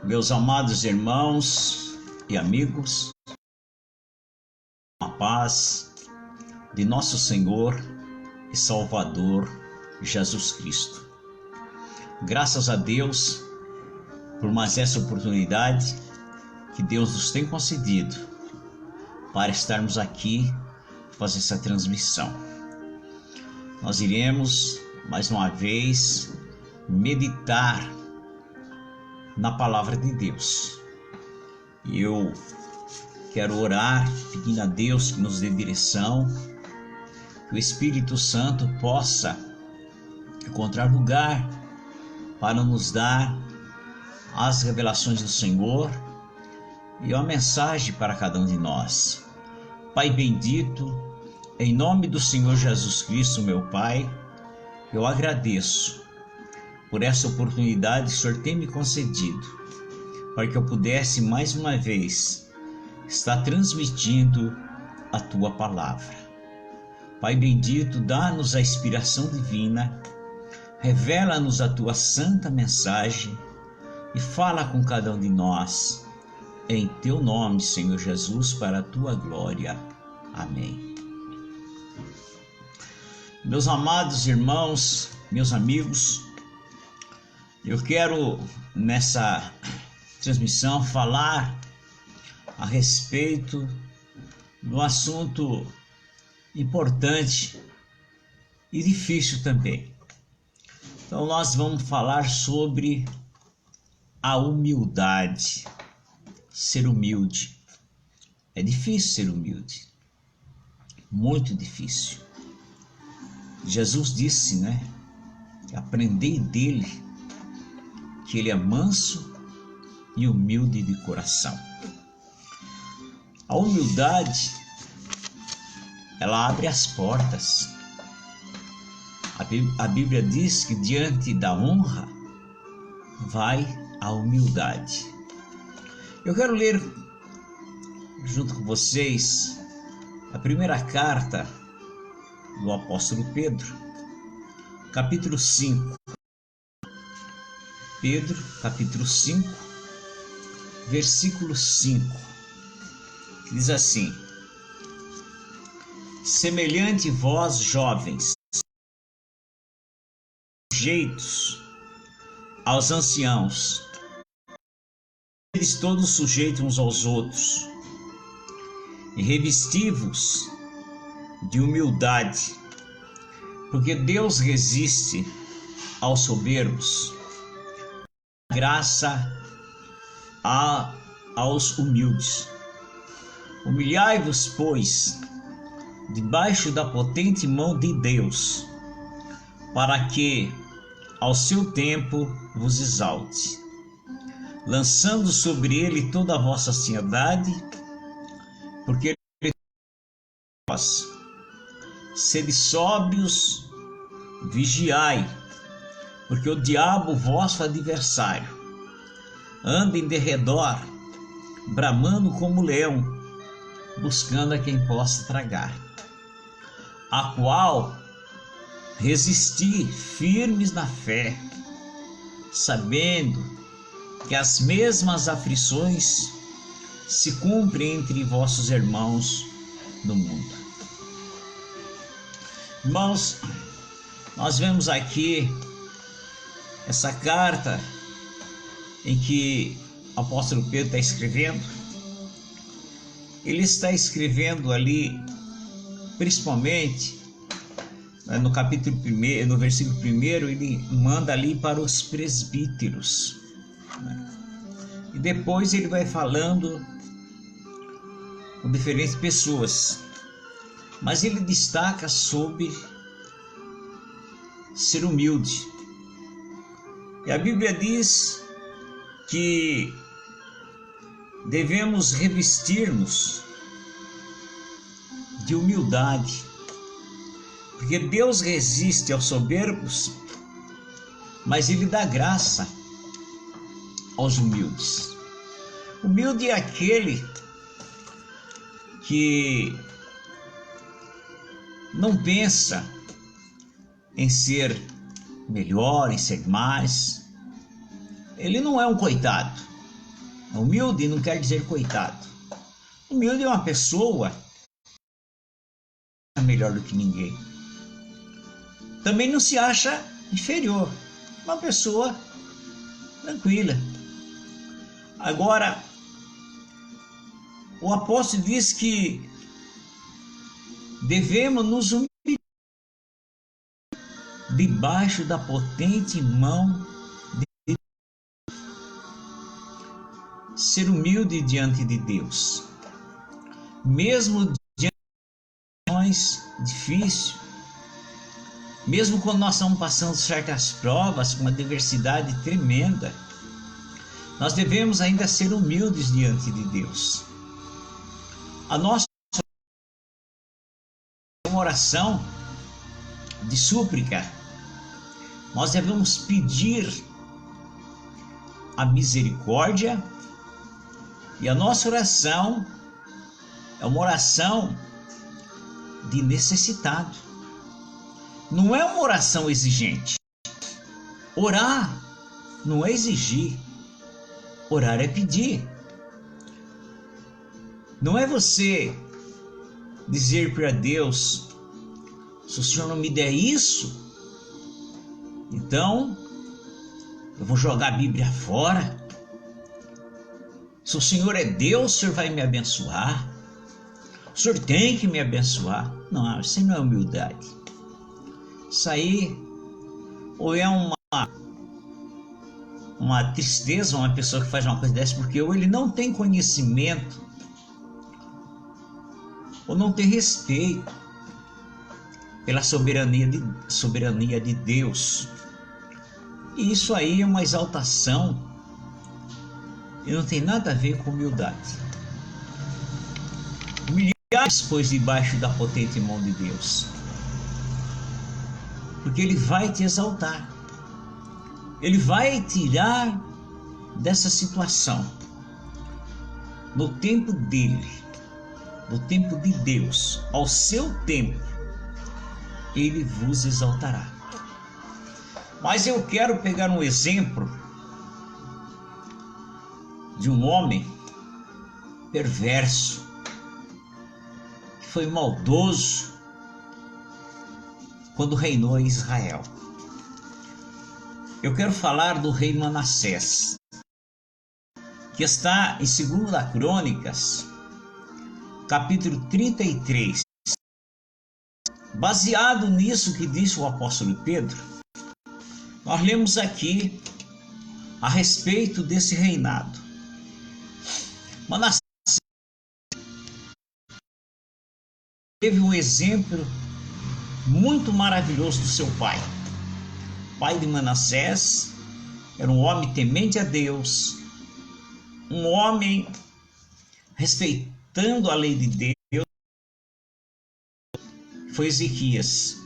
Meus amados irmãos e amigos, a paz de nosso Senhor e Salvador Jesus Cristo. Graças a Deus por mais essa oportunidade que Deus nos tem concedido para estarmos aqui fazer essa transmissão. Nós iremos mais uma vez meditar na palavra de Deus. E eu quero orar pedindo a Deus que nos dê direção, que o Espírito Santo possa encontrar lugar para nos dar as revelações do Senhor e uma mensagem para cada um de nós. Pai bendito, em nome do Senhor Jesus Cristo, meu Pai, eu agradeço por essa oportunidade que o Senhor tem me concedido, para que eu pudesse mais uma vez estar transmitindo a Tua palavra. Pai bendito, dá-nos a inspiração divina, revela-nos a Tua santa mensagem e fala com cada um de nós, em Teu nome, Senhor Jesus, para a Tua glória. Amém. Meus amados irmãos, meus amigos, eu quero nessa transmissão falar a respeito de um assunto importante e difícil também. Então nós vamos falar sobre a humildade, ser humilde. É difícil ser humilde, muito difícil. Jesus disse, aprendei dele, que ele é manso e humilde de coração. A humildade, ela abre as portas. A Bíblia diz que diante da honra vai a humildade. Eu quero ler junto com vocês a primeira carta do apóstolo Pedro, capítulo 5. Pedro, capítulo 5, versículo 5, que diz assim: semelhante vós, jovens, sujeitos aos anciãos, todos sujeitos uns aos outros, e revesti-vos de humildade, porque Deus resiste aos soberbos, graça aos humildes. Humilhai-vos, pois, debaixo da potente mão de Deus, para que, ao seu tempo, vos exalte, lançando sobre ele toda a vossa ansiedade, porque ele vós. Sede sóbrios, vigiai, porque o diabo, vosso adversário, anda em derredor, bramando como leão, buscando a quem possa tragar, a qual resisti firmes na fé, sabendo que as mesmas aflições se cumprem entre vossos irmãos no mundo. Irmãos, nós vemos aqui essa carta em que o apóstolo Pedro está escrevendo. Ele está escrevendo ali, principalmente no capítulo 1, no versículo 1, ele manda ali para os presbíteros. E depois ele vai falando com diferentes pessoas. Mas ele destaca sobre ser humilde. E a Bíblia diz que devemos revestir-nos de humildade, porque Deus resiste aos soberbos, mas Ele dá graça aos humildes. Humilde é aquele que não pensa em ser melhor, em ser mais. Ele não é um coitado. Humilde não quer dizer coitado. Humilde é uma pessoa melhor do que ninguém. Também não se acha inferior. Uma pessoa tranquila. Agora, o apóstolo diz que devemos nos humilhar debaixo da potente mão de Deus. Ser humilde diante de Deus. Mesmo diante de situações difíceis, mesmo quando nós estamos passando certas provas com uma adversidade tremenda, nós devemos ainda ser humildes diante de Deus. A nossa é uma oração de súplica. Nós devemos pedir a misericórdia, e a nossa oração é uma oração de necessitado. Não é uma oração exigente. Orar não é exigir. Orar é pedir. Não é você dizer para Deus: se o Senhor não me der isso, então eu vou jogar a Bíblia fora. Se o Senhor é Deus, o Senhor vai me abençoar. O Senhor tem que me abençoar. Não, isso não é humildade. Isso aí ou é uma tristeza, uma pessoa que faz uma coisa dessa, porque ou ele não tem conhecimento, ou não tem respeito pela soberania de Deus. E isso aí é uma exaltação e não tem nada a ver com humildade. Humilhar-se, pois, debaixo da potente mão de Deus, porque Ele vai te exaltar. Ele vai tirar dessa situação. No tempo dele, no tempo de Deus, ao seu tempo, Ele vos exaltará. Mas eu quero pegar um exemplo de um homem perverso, que foi maldoso quando reinou em Israel. Eu quero falar do rei Manassés, que está em 2 Crônicas, capítulo 33. Baseado nisso que disse o apóstolo Pedro, nós lemos aqui a respeito desse reinado. Manassés teve um exemplo muito maravilhoso do seu pai. O pai de Manassés era um homem temente a Deus, um homem respeitando a lei de Deus. Foi Ezequias.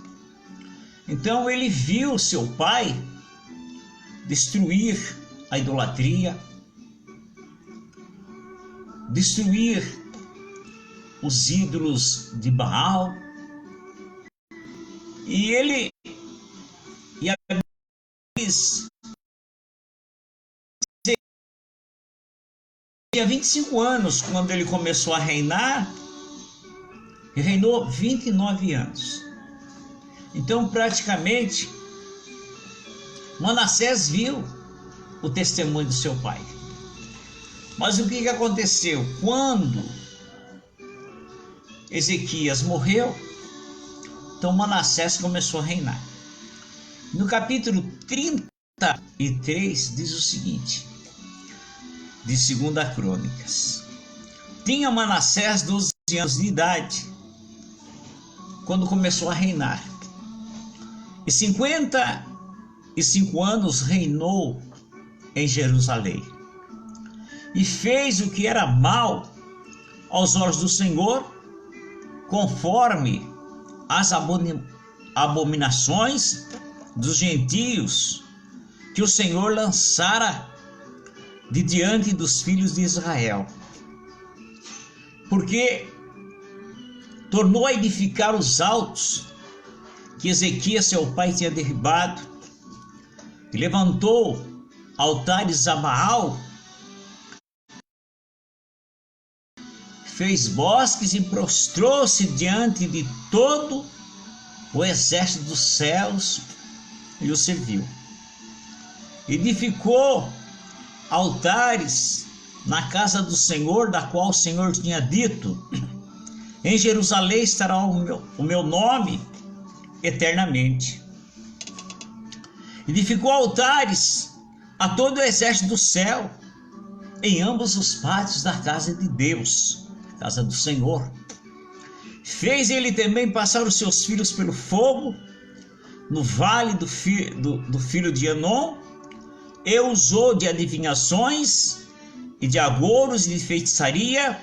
Então ele viu seu pai destruir a idolatria, destruir os ídolos de Baal, e a Bíblia diz, tinha 25 anos quando ele começou a reinar, e reinou 29 anos. Então, praticamente, Manassés viu o testemunho do seu pai. Mas o que aconteceu? Quando Ezequias morreu, então Manassés começou a reinar. No capítulo 33 diz o seguinte, de 2 Crônicas: tinha Manassés 12 anos de idade quando começou a reinar, e 55 anos reinou em Jerusalém, e fez o que era mal aos olhos do Senhor, conforme as abominações dos gentios que o Senhor lançara de diante dos filhos de Israel. Porque tornou a edificar os altos que Ezequias seu pai tinha derribado, e levantou altares a Baal, fez bosques e prostrou-se diante de todo o exército dos céus e o serviu. Edificou altares na casa do Senhor, da qual o Senhor tinha dito: em Jerusalém estará o meu nome eternamente. Edificou altares a todo o exército do céu, em ambos os pátios da casa de Deus, casa do Senhor. Fez ele também passar os seus filhos pelo fogo, no vale do filho de Enom, e usou de adivinhações, e de agouros e de feitiçaria,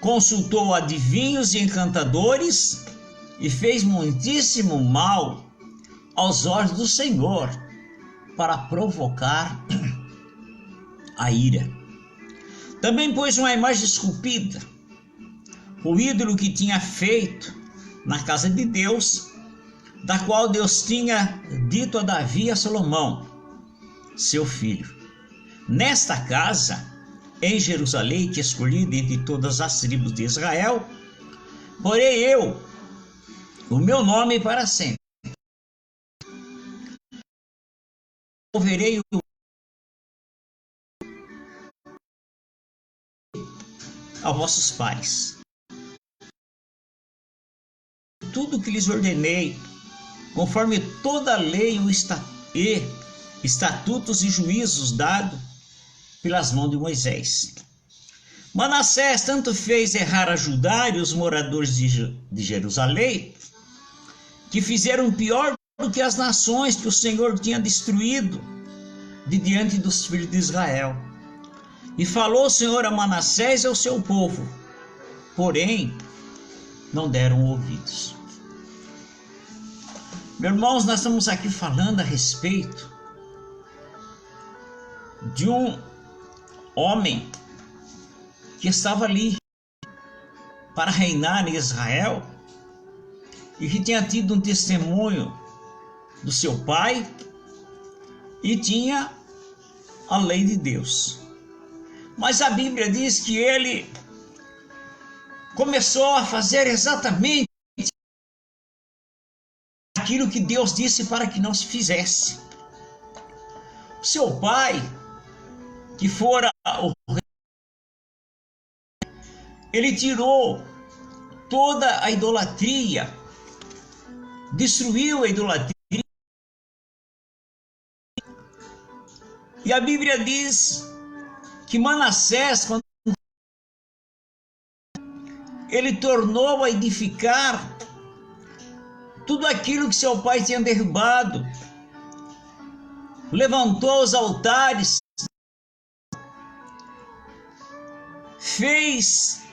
consultou adivinhos e encantadores, e fez muitíssimo mal aos olhos do Senhor, para provocar a ira. Também pôs uma imagem esculpida, o ídolo que tinha feito na casa de Deus, da qual Deus tinha dito a Davi e a Salomão, seu filho: nesta casa, em Jerusalém, que escolhi dentre todas as tribos de Israel, porei eu o meu nome para sempre. Moverei a vossos pais tudo que lhes ordenei, conforme toda a lei e estatutos e juízos dados pelas mãos de Moisés. Manassés tanto fez errar a Judá e os moradores de Jerusalém, que fizeram pior do que as nações que o Senhor tinha destruído de diante dos filhos de Israel. E falou o Senhor a Manassés e ao seu povo, porém não deram ouvidos. Meus irmãos, nós estamos aqui falando a respeito de um homem que estava ali para reinar em Israel e que tinha tido um testemunho do seu pai e tinha a lei de Deus. Mas a Bíblia diz que ele começou a fazer exatamente aquilo que Deus disse para que não se fizesse. O seu pai, que fora o rei, ele tirou toda a idolatria, destruiu a idolatria. E a Bíblia diz que Manassés, quando ele tornou a edificar tudo aquilo que seu pai tinha derrubado, levantou os altares, fez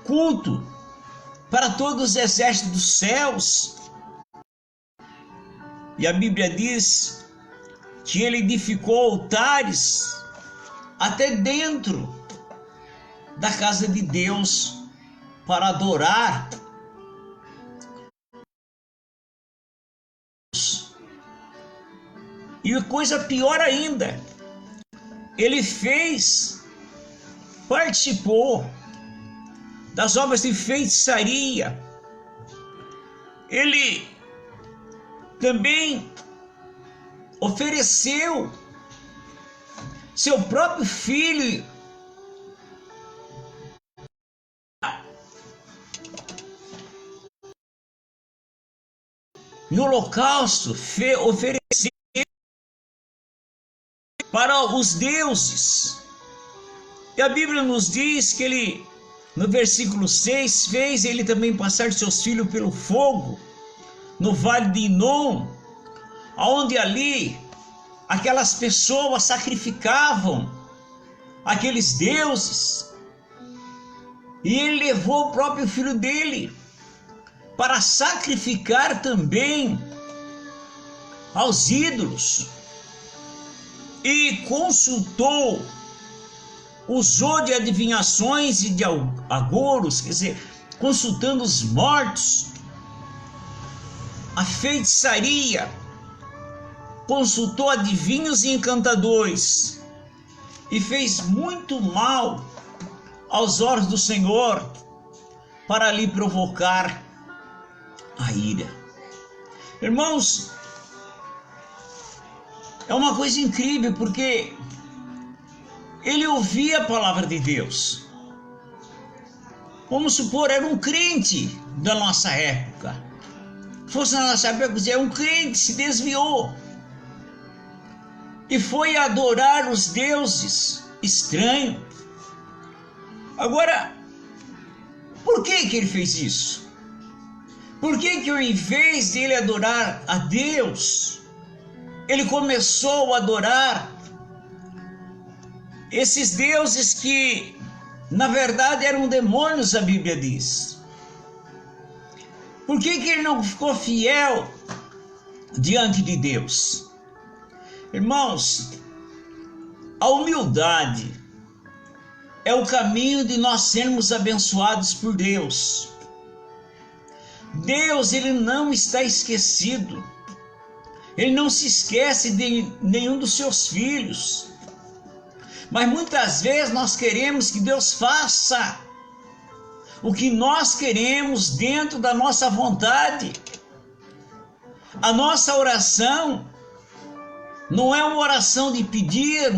culto para todos os exércitos dos céus. E a Bíblia diz que ele edificou altares até dentro da casa de Deus para adorar. E coisa pior ainda, ele participou das obras de feitiçaria. Ele também ofereceu seu próprio filho em holocausto, ofereceu para os deuses. E a Bíblia nos diz que ele, no versículo 6, fez ele também passar seus filhos pelo fogo, no vale de Inom, onde ali aquelas pessoas sacrificavam aqueles deuses. E ele levou o próprio filho dele para sacrificar também aos ídolos. E consultou, usou de adivinhações e de agouros, quer dizer, consultando os mortos, a feitiçaria, consultou adivinhos e encantadores, e fez muito mal aos olhos do Senhor para lhe provocar a ira. Irmãos, é uma coisa incrível, porque ele ouvia a palavra de Deus. Vamos supor, era um crente da nossa época. Fosse na nossa época, dizer, um crente se desviou e foi adorar os deuses estranhos. Agora, por que ele fez isso? Por que ao invés de ele adorar a Deus, ele começou a adorar esses deuses que, na verdade, eram demônios, a Bíblia diz? Por que ele não ficou fiel diante de Deus? Irmãos, a humildade é o caminho de nós sermos abençoados por Deus. Deus, ele não está esquecido. Ele não se esquece de nenhum dos seus filhos. Mas muitas vezes nós queremos que Deus faça o que nós queremos dentro da nossa vontade. A nossa oração não é uma oração de pedir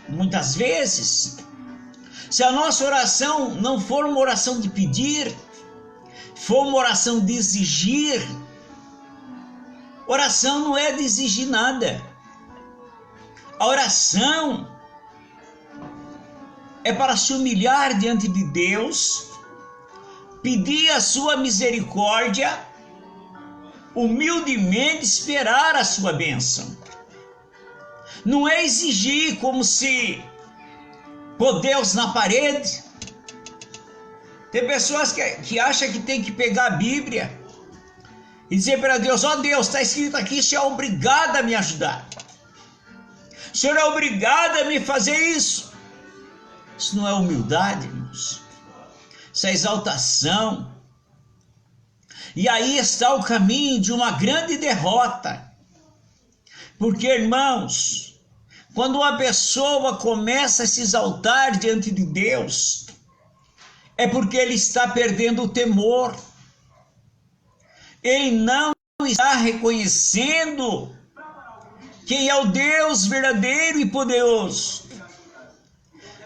muitas vezes. Se a nossa oração não for uma oração de pedir, for uma oração de exigir, oração não é de exigir nada. A oração é para se humilhar diante de Deus, pedir a sua misericórdia, humildemente esperar a sua bênção. Não é exigir como se pôr Deus na parede. Tem pessoas que acham que tem que pegar a Bíblia e dizer para Deus, ó Deus, está escrito aqui, o Senhor é obrigado a me ajudar. O Senhor é obrigado a me fazer isso. Isso não é humildade, irmãos. Isso é exaltação. E aí está o caminho de uma grande derrota. Porque, irmãos, quando uma pessoa começa a se exaltar diante de Deus, é porque ele está perdendo o temor. Ele não está reconhecendo quem é o Deus verdadeiro e poderoso.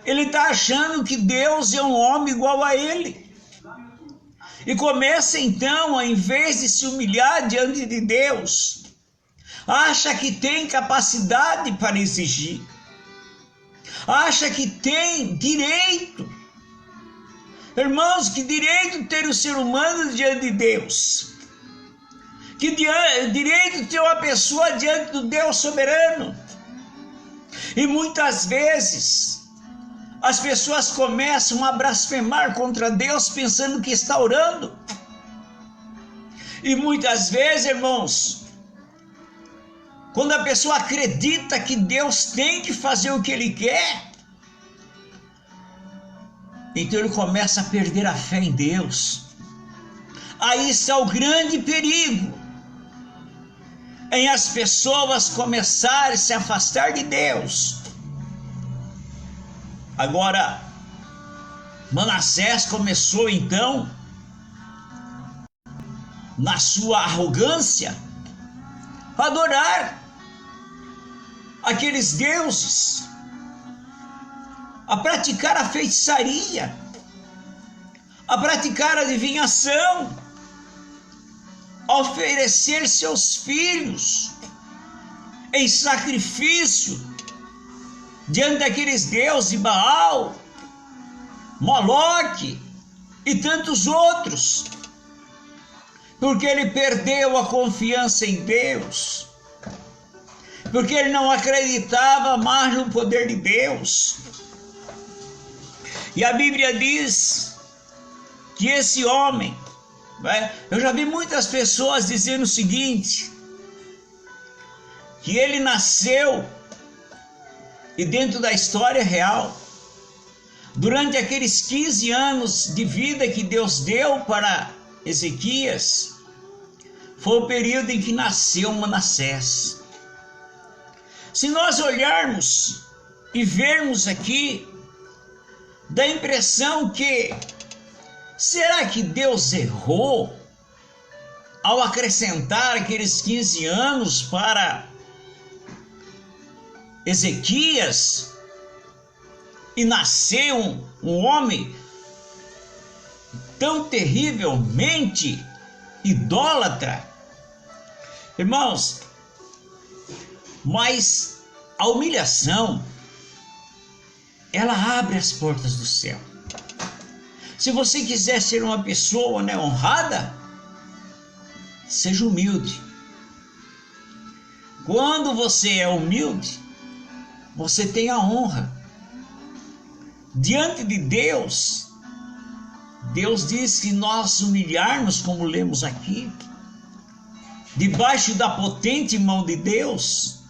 Ele está achando que Deus é um homem igual a ele. E começa então, ao invés de se humilhar diante de Deus, acha que tem capacidade para exigir. Acha que tem direito. Irmãos, que direito tem o ser humano diante de Deus? Que direito tem uma pessoa diante do Deus soberano? E muitas vezes as pessoas começam a blasfemar contra Deus pensando que está orando. E muitas vezes, irmãos, quando a pessoa acredita que Deus tem que fazer o que Ele quer, então ele começa a perder a fé em Deus. Aí está o grande perigo, em as pessoas começarem a se afastar de Deus. Agora, Manassés começou então, na sua arrogância, a adorar aqueles deuses, a praticar a feitiçaria, a praticar a adivinhação, a oferecer seus filhos em sacrifício diante daqueles deuses de Baal, Moloque e tantos outros, porque ele perdeu a confiança em Deus, porque ele não acreditava mais no poder de Deus. E a Bíblia diz que esse homem, eu já vi muitas pessoas dizendo o seguinte, que ele nasceu, e dentro da história real, durante aqueles 15 anos de vida que Deus deu para Ezequias, foi o período em que nasceu Manassés. Se nós olharmos e vermos aqui, dá a impressão que, será que Deus errou ao acrescentar aqueles 15 anos para Ezequias e nascer um homem tão terrivelmente idólatra? Irmãos, mas a humilhação, ela abre as portas do céu. Se você quiser ser uma pessoa, né, honrada, seja humilde. Quando você é humilde, você tem a honra. Diante de Deus, Deus diz que nós humilharmos, como lemos aqui, debaixo da potente mão de Deus,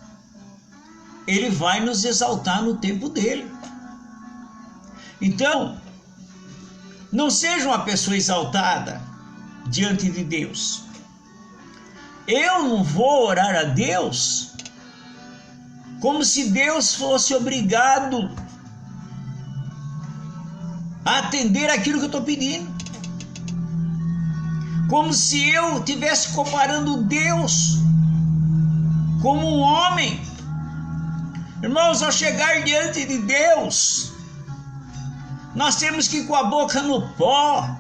Ele vai nos exaltar no tempo dele. Então, não seja uma pessoa exaltada diante de Deus. Eu não vou orar a Deus como se Deus fosse obrigado a atender aquilo que eu estou pedindo. Como se eu estivesse comparando Deus como um homem. Irmãos, ao chegar diante de Deus, nós temos que ir com a boca no pó,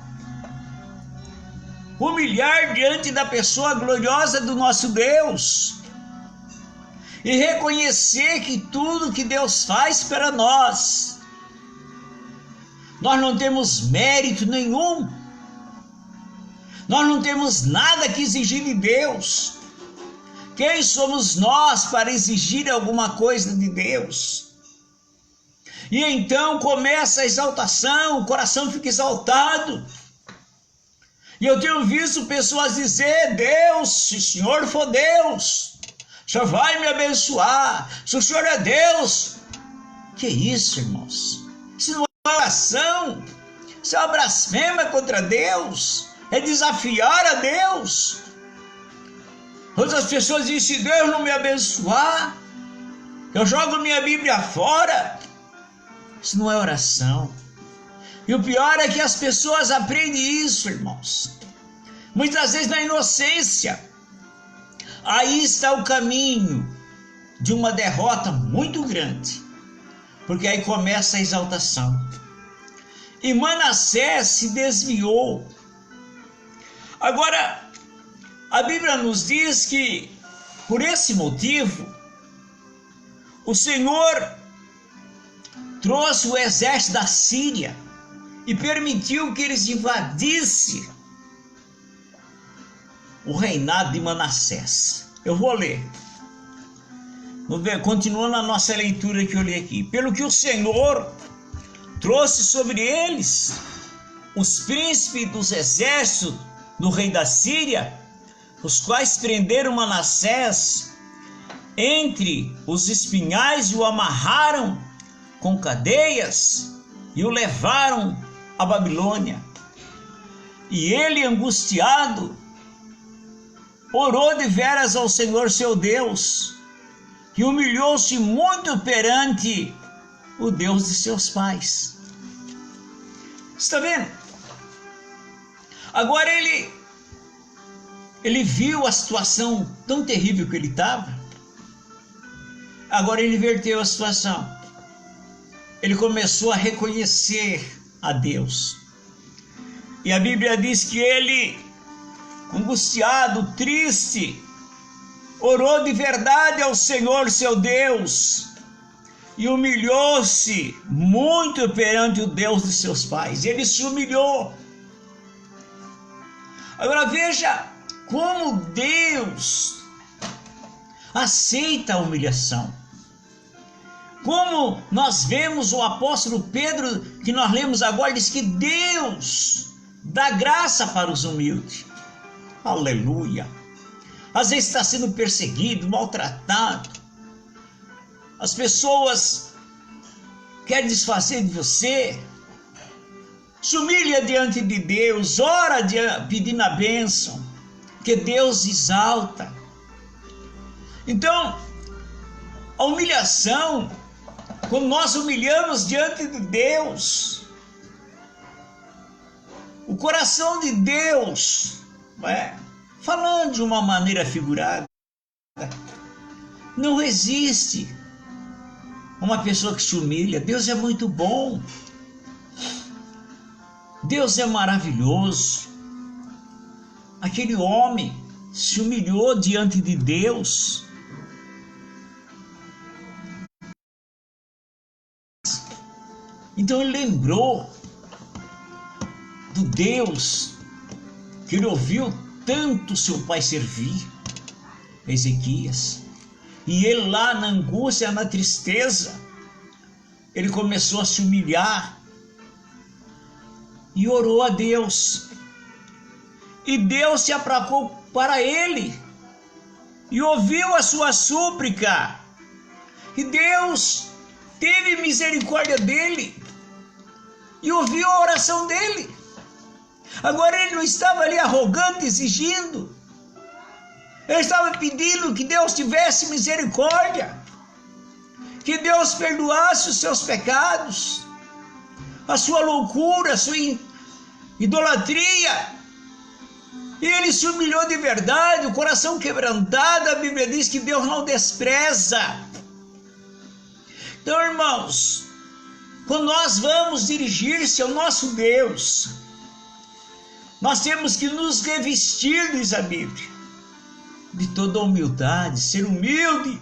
humilhar diante da pessoa gloriosa do nosso Deus e reconhecer que tudo que Deus faz para nós, nós não temos mérito nenhum, nós não temos nada que exigir de Deus. Quem somos nós para exigir alguma coisa de Deus? E então começa a exaltação, o coração fica exaltado. E eu tenho visto pessoas dizer: Deus, se o Senhor for Deus, o Senhor vai me abençoar. Se o Senhor é Deus. Que isso, irmãos? Isso não é oração, isso é uma blasfêmia contra Deus, é desafiar a Deus. Outras pessoas dizem: se Deus não me abençoar, eu jogo minha Bíblia fora. Isso não é oração. E o pior é que as pessoas aprendem isso, irmãos, muitas vezes na inocência. Aí está o caminho de uma derrota muito grande, porque aí começa a exaltação. E Manassés se desviou. Agora, a Bíblia nos diz que, por esse motivo, o Senhor trouxe o exército da Síria e permitiu que eles invadissem o reinado de Manassés. Eu vou ler. Continua na nossa leitura que eu li aqui. Pelo que o Senhor trouxe sobre eles os príncipes dos exércitos do rei da Síria, os quais prenderam Manassés entre os espinhais e o amarraram com cadeias e o levaram à Babilônia. E ele, angustiado, orou de veras ao Senhor seu Deus e humilhou-se muito perante o Deus de seus pais. Está vendo? Agora ele viu a situação tão terrível que ele estava. Agora ele inverteu a situação. Ele começou a reconhecer a Deus. E a Bíblia diz que ele, angustiado, triste, orou de verdade ao Senhor seu Deus e humilhou-se muito perante o Deus de seus pais. Ele se humilhou. Agora veja como Deus aceita a humilhação. Como nós vemos o apóstolo Pedro, que nós lemos agora, diz que Deus dá graça para os humildes. Aleluia! Às vezes está sendo perseguido, maltratado. As pessoas querem desfazer de você. Se humilha diante de Deus, ora pedindo a bênção, que Deus exalta. Então, a humilhação, quando nós humilhamos diante de Deus, O coração de Deus, falando de uma maneira figurada, não resiste a uma pessoa que se humilha. Deus é muito bom. Deus é maravilhoso. Aquele homem se humilhou diante de Deus. Então ele lembrou do Deus que ele ouviu tanto seu pai servir, Ezequias. E ele lá na angústia, na tristeza, ele começou a se humilhar e orou a Deus. E Deus se aplacou para ele e ouviu a sua súplica. E Deus teve misericórdia dele e ouviu a oração dele. Agora ele não estava ali arrogante, exigindo. Ele estava pedindo que Deus tivesse misericórdia, que Deus perdoasse os seus pecados, a sua loucura, a sua idolatria. E ele se humilhou de verdade, o coração quebrantado. A Bíblia diz que Deus não despreza. Então, irmãos, quando nós vamos dirigir-se ao nosso Deus, nós temos que nos revestir, diz a Bíblia, de toda humildade, ser humilde,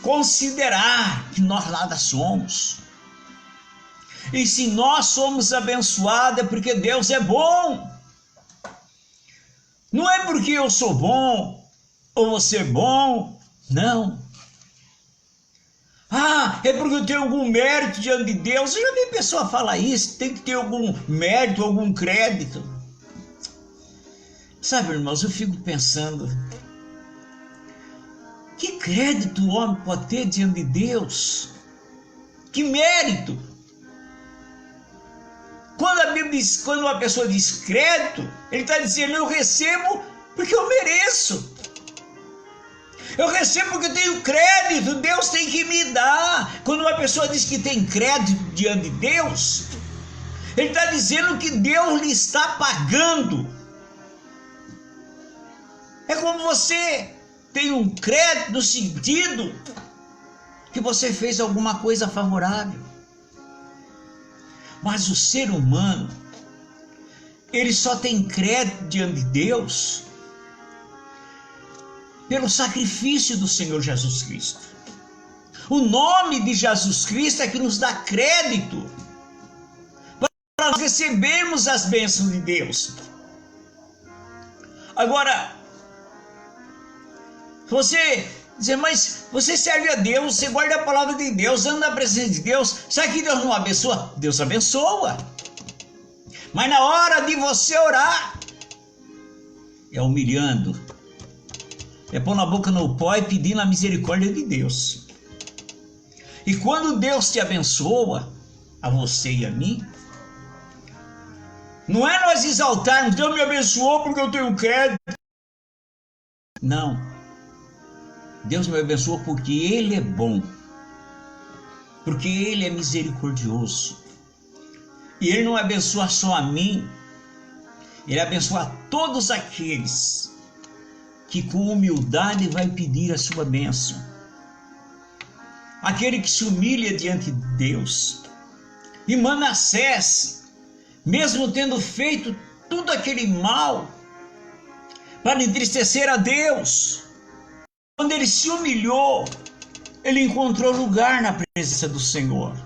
considerar que nós nada somos. E se nós somos abençoados é porque Deus é bom. Não é porque eu sou bom ou você é bom, não. É porque eu tenho algum mérito diante de Deus. Eu já vi pessoa falar isso, tem que ter algum mérito, algum crédito. Sabe, irmãos, eu fico pensando, que crédito o homem pode ter diante de Deus? Que mérito? Quando a Bíblia diz, quando uma pessoa diz crédito, ele está dizendo, eu recebo porque eu mereço. Eu recebo porque eu tenho crédito, Deus tem que me dar. Quando uma pessoa diz que tem crédito diante de Deus, ele está dizendo que Deus lhe está pagando. É como você tem um crédito no sentido que você fez alguma coisa favorável. Mas o ser humano, ele só tem crédito diante de Deus pelo sacrifício do Senhor Jesus Cristo. O nome de Jesus Cristo é que nos dá crédito para recebermos as bênçãos de Deus. Agora, você dizer, mas você serve a Deus, você guarda a palavra de Deus, anda na presença de Deus, sabe que Deus não abençoa? Deus abençoa. Mas na hora de você orar, é humilhando, é pôr na boca no pó e pedindo a misericórdia de Deus. E quando Deus te abençoa, a você e a mim, não é nós exaltarmos, Deus me abençoou porque eu tenho crédito. Não. Deus me abençoou porque Ele é bom, porque Ele é misericordioso. E Ele não abençoa só a mim, Ele abençoa a todos aqueles que com humildade vai pedir a sua bênção. Aquele que se humilha diante de Deus. E Manassés, mesmo tendo feito tudo aquele mal para entristecer a Deus, quando ele se humilhou, ele encontrou lugar na presença do Senhor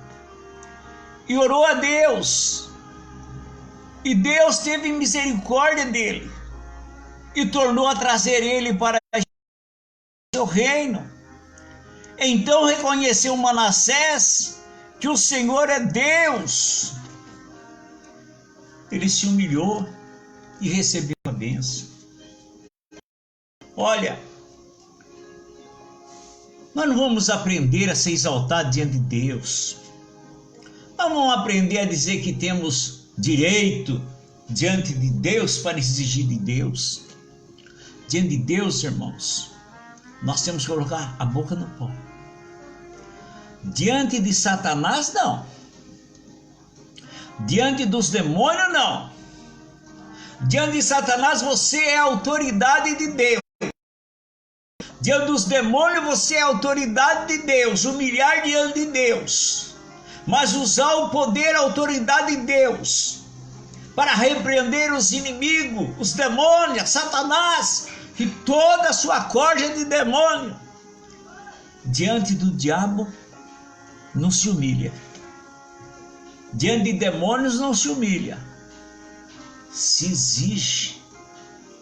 e orou a Deus, e Deus teve misericórdia dele e tornou a trazer ele para seu reino. Então reconheceu Manassés que o Senhor é Deus. Ele se humilhou e recebeu a bênção. Olha, nós não vamos aprender a ser exaltado diante de Deus. Nós vamos aprender a dizer que temos direito diante de Deus para exigir de Deus. Diante de Deus, irmãos, nós temos que colocar a boca no pó. Diante de Satanás, não. Diante dos demônios, não. Diante de Satanás, você é a autoridade de Deus. Diante dos demônios, você é a autoridade de Deus. Humilhar diante de Deus. Mas usar o poder, a autoridade de Deus para repreender os inimigos, os demônios, Satanás e toda a sua corja de demônio. Diante do diabo, não se humilha. Diante de demônios, não se humilha. Se exige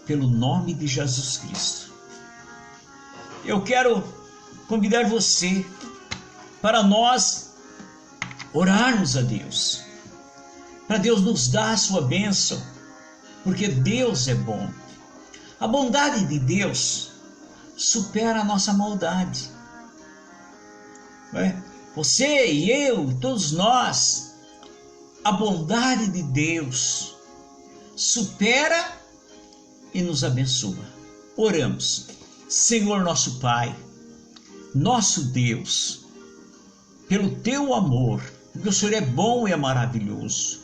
pelo nome de Jesus Cristo. Eu quero convidar você para nós orarmos a Deus. Para Deus nos dar a sua bênção, porque Deus é bom. A bondade de Deus supera a nossa maldade. Você e eu, todos nós, a bondade de Deus supera e nos abençoa. Oramos. Senhor nosso Pai, nosso Deus, pelo teu amor, porque o Senhor é bom e é maravilhoso.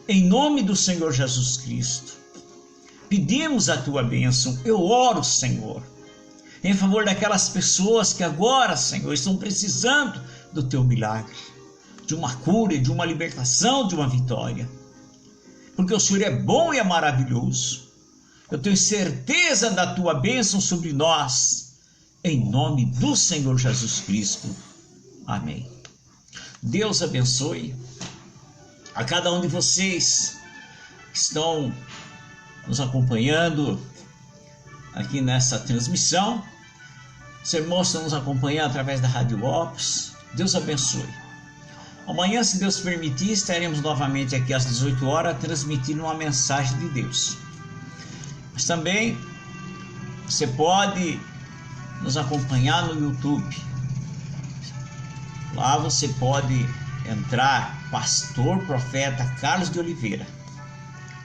Em nome do Senhor Jesus Cristo, pedimos a tua bênção. Eu oro, Senhor, em favor daquelas pessoas que agora, Senhor, estão precisando do teu milagre, de uma cura, de uma libertação, de uma vitória. Porque o Senhor é bom e é maravilhoso. Eu tenho certeza da tua bênção sobre nós, em nome do Senhor Jesus Cristo. Amém. Deus abençoe a cada um de vocês que estão nos acompanhando aqui nessa transmissão. Os irmãos estão nos acompanhando através da Rádio Opus. Deus abençoe. Amanhã, se Deus permitir, estaremos novamente aqui às 18 horas transmitindo uma mensagem de Deus. Mas também você pode nos acompanhar no YouTube. Lá você pode entrar, Pastor Profeta Carlos de Oliveira.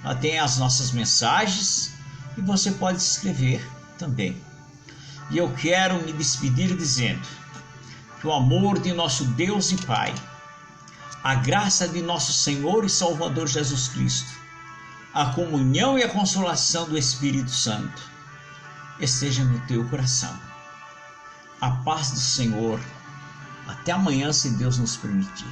Lá tem as nossas mensagens e você pode se inscrever também. E eu quero me despedir dizendo que o amor de nosso Deus e Pai, a graça de nosso Senhor e Salvador Jesus Cristo, a comunhão e a consolação do Espírito Santo esteja no teu coração. A paz do Senhor. Até amanhã, se Deus nos permitir.